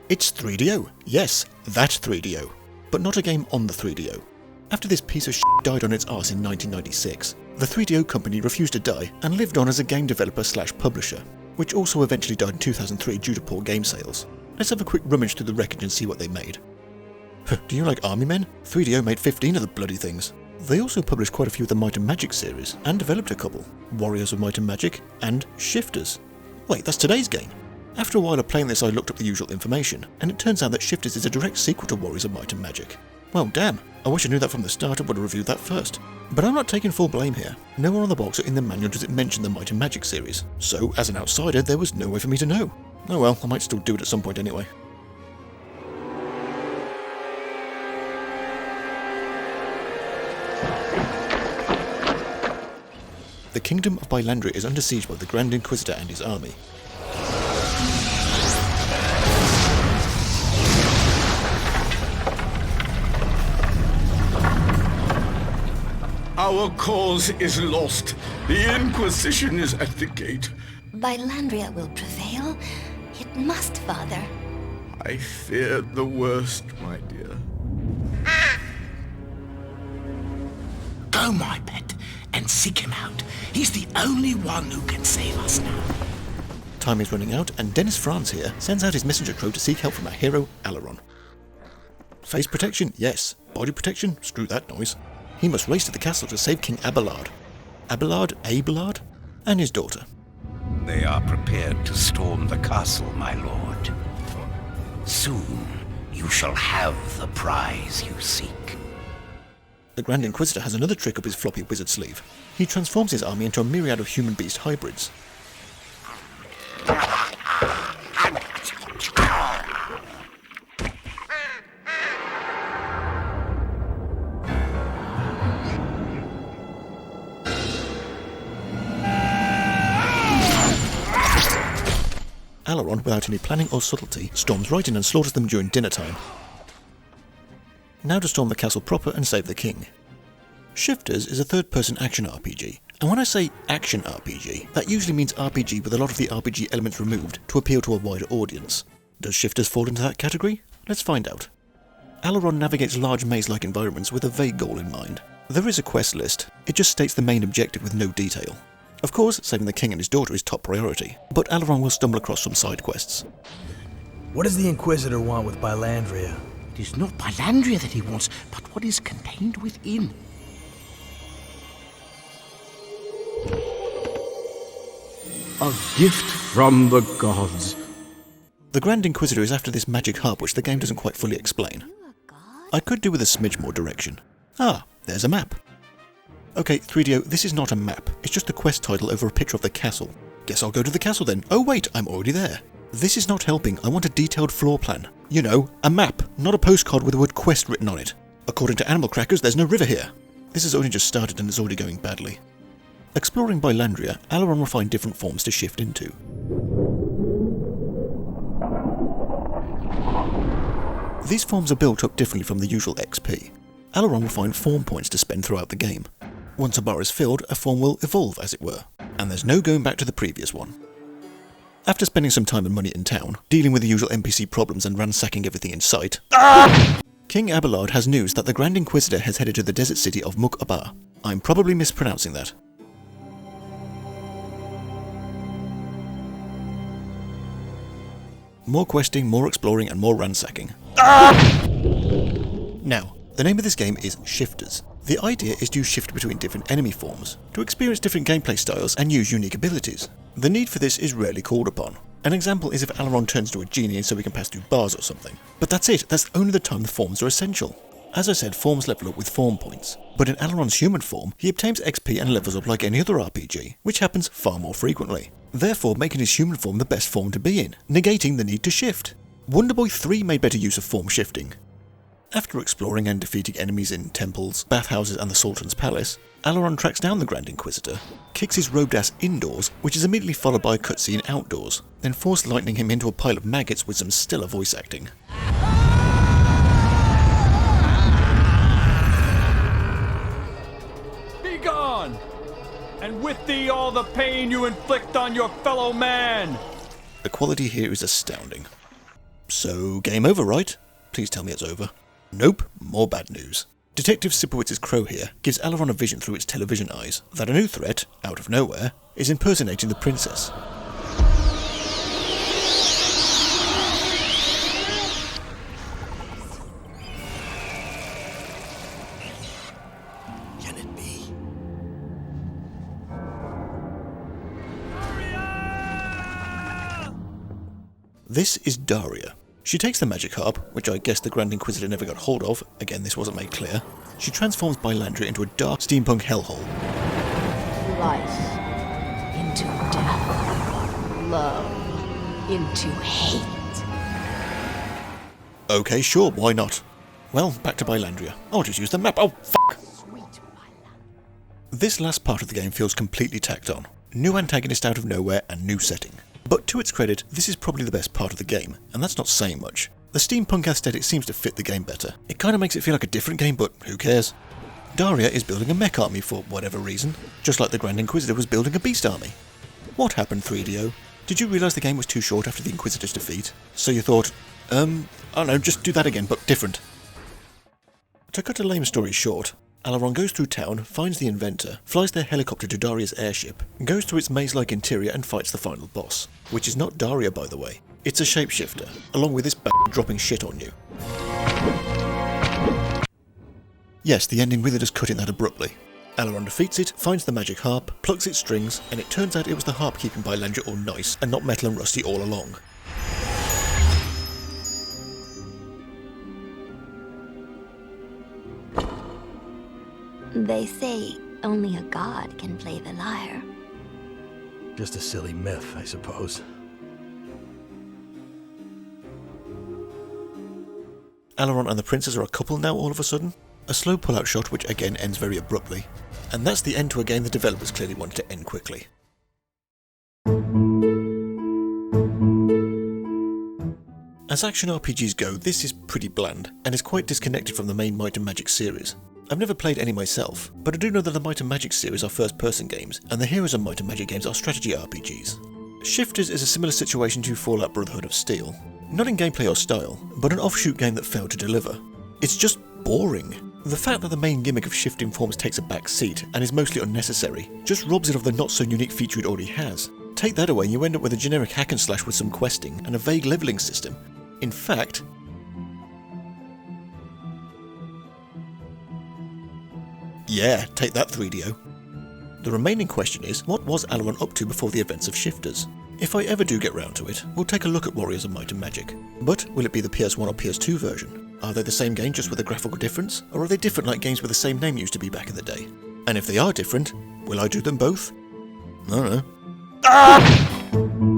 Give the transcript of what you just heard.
It's 3DO, yes, that 3DO, but not a game on the 3DO. After this piece of shit died on its arse in 1996, the 3DO company refused to die and lived on as a game developer / publisher, which also eventually died in 2003 due to poor game sales. Let's have a quick rummage through the wreckage and see what they made. Do you like army men? 3DO made 15 of the bloody things. They also published quite a few of the Might and Magic series, and developed a couple, Warriors of Might and Magic, and Shifters. Wait, that's today's game. After a while of playing this I looked up the usual information, and it turns out that Shifters is a direct sequel to Warriors of Might and Magic. Well damn, I wish I knew that from the start and would have reviewed that first. But I'm not taking full blame here. Nowhere on the box or in the manual does it mention the Might and Magic series, so as an outsider there was no way for me to know. Oh well, I might still do it at some point anyway. The Kingdom of Bylandria is under siege by the Grand Inquisitor and his army. Our cause is lost. The Inquisition is at the gate. Bylandria will prevail. It must, Father. I fear the worst, my dear. Go, my pet, and seek him out. He's the only one who can save us now. Time is running out, and Dennis Franz here sends out his messenger crow to seek help from our hero, Alaron. Face protection, yes. Body protection, screw that noise. He must race to the castle to save King Abelard. Abelard? And his daughter. They are prepared to storm the castle, my lord. Soon, you shall have the prize you seek. The Grand Inquisitor has another trick up his floppy wizard sleeve. He transforms his army into a myriad of human-beast hybrids. Alaron, without any planning or subtlety, storms right in and slaughters them during dinner time. Now to storm the castle proper and save the king. Shifters is a third-person action RPG, and when I say action RPG, that usually means RPG with a lot of the RPG elements removed to appeal to a wider audience. Does Shifters fall into that category? Let's find out. Alaron navigates large maze-like environments with a vague goal in mind. There is a quest list, it just states the main objective with no detail. Of course, saving the king and his daughter is top priority, but Alaron will stumble across some side quests. What does the Inquisitor want with Bylandria? It is not Bylandria that he wants, but what is contained within. A gift from the gods. The Grand Inquisitor is after this magic harp which the game doesn't quite fully explain. I could do with a smidge more direction. Ah, there's a map. Okay, 3DO, this is not a map, it's just a quest title over a picture of the castle. Guess I'll go to the castle then. Oh wait, I'm already there. This is not helping, I want a detailed floor plan. You know, a map, not a postcard with the word quest written on it. According to Animal Crackers, there's no river here. This has only just started and it's already going badly. Exploring Bylandria, Alaron will find different forms to shift into. These forms are built up differently from the usual XP. Alaron will find form points to spend throughout the game. Once a bar is filled, a form will evolve, as it were, and there's no going back to the previous one. After spending some time and money in town, dealing with the usual NPC problems and ransacking everything in sight, King Abelard has news that the Grand Inquisitor has headed to the desert city of Muk-Abar. I'm probably mispronouncing that. More questing, more exploring, and more ransacking. Now, the name of this game is Shifters. The idea is to shift between different enemy forms, to experience different gameplay styles and use unique abilities. The need for this is rarely called upon. An example is if Alaron turns into a genie so we can pass through bars or something. But that's it, that's only the time the forms are essential. As I said, forms level up with form points, but in Alaron's human form, he obtains XP and levels up like any other RPG, which happens far more frequently, therefore making his human form the best form to be in, negating the need to shift. Wonder Boy 3 made better use of form shifting. After exploring and defeating enemies in temples, bathhouses and the Sultan's palace, Alaron tracks down the Grand Inquisitor, kicks his robed ass indoors, which is immediately followed by a cutscene outdoors, then force lightning him into a pile of maggots with some stellar voice acting. Be gone! And with thee all the pain you inflict on your fellow man! The quality here is astounding. So, game over, right? Please tell me it's over. Nope, more bad news. Detective Sipowitz's crow here gives Aileron a vision through its television eyes that a new threat, out of nowhere, is impersonating the princess. Can it be? This is Daria. She takes the magic harp, which I guess the Grand Inquisitor never got hold of, again this wasn't made clear. She transforms Bylandria into a dark steampunk hellhole. Life into death. Love into hate. Okay, sure, why not? Well, back to Bylandria. I'll just use the map. Oh, fuck! This last part of the game feels completely tacked on. New antagonist out of nowhere and new setting. But to its credit, this is probably the best part of the game, and that's not saying much. The steampunk aesthetic seems to fit the game better. It kind of makes it feel like a different game, but who cares? Daria is building a mech army for whatever reason, just like the Grand Inquisitor was building a beast army. What happened, 3DO? Did you realise the game was too short after the Inquisitor's defeat? So you thought, I don't know, just do that again, but different. To cut a lame story short, Aileron goes through town, finds the inventor, flies their helicopter to Daria's airship, goes through its maze-like interior and fights the final boss. Which is not Daria, by the way. It's a shapeshifter, along with this dropping shit on you. Yes, the ending really does cut in that abruptly. Aileron defeats it, finds the magic harp, plucks its strings, and it turns out it was the harp keeping Bylandria all nice, and not metal and rusty all along. They say only a god can play the lyre. Just a silly myth, I suppose. Aileron and the princess are a couple now all of a sudden. A slow pull-out shot which again ends very abruptly. And that's the end to a game the developers clearly wanted to end quickly. As action RPGs go, this is pretty bland, and is quite disconnected from the main Might and Magic series. I've never played any myself, but I do know that the Might and Magic series are first-person games, and the heroes of Might and Magic games are strategy RPGs. Shifters is a similar situation to Fallout Brotherhood of Steel. Not in gameplay or style, but an offshoot game that failed to deliver. It's just boring. The fact that the main gimmick of shifting forms takes a back seat and is mostly unnecessary just robs it of the not-so-unique feature it already has. Take that away and you end up with a generic hack and slash with some questing and a vague levelling system. In fact, yeah, take that 3DO. The remaining question is, what was Aileron up to before the events of Shifters? If I ever do get round to it, we'll take a look at Warriors of Might and Magic. But will it be the PS1 or PS2 version? Are they the same game just with a graphical difference? Or are they different like games with the same name used to be back in the day? And if they are different, will I do them both? I don't know. Ah!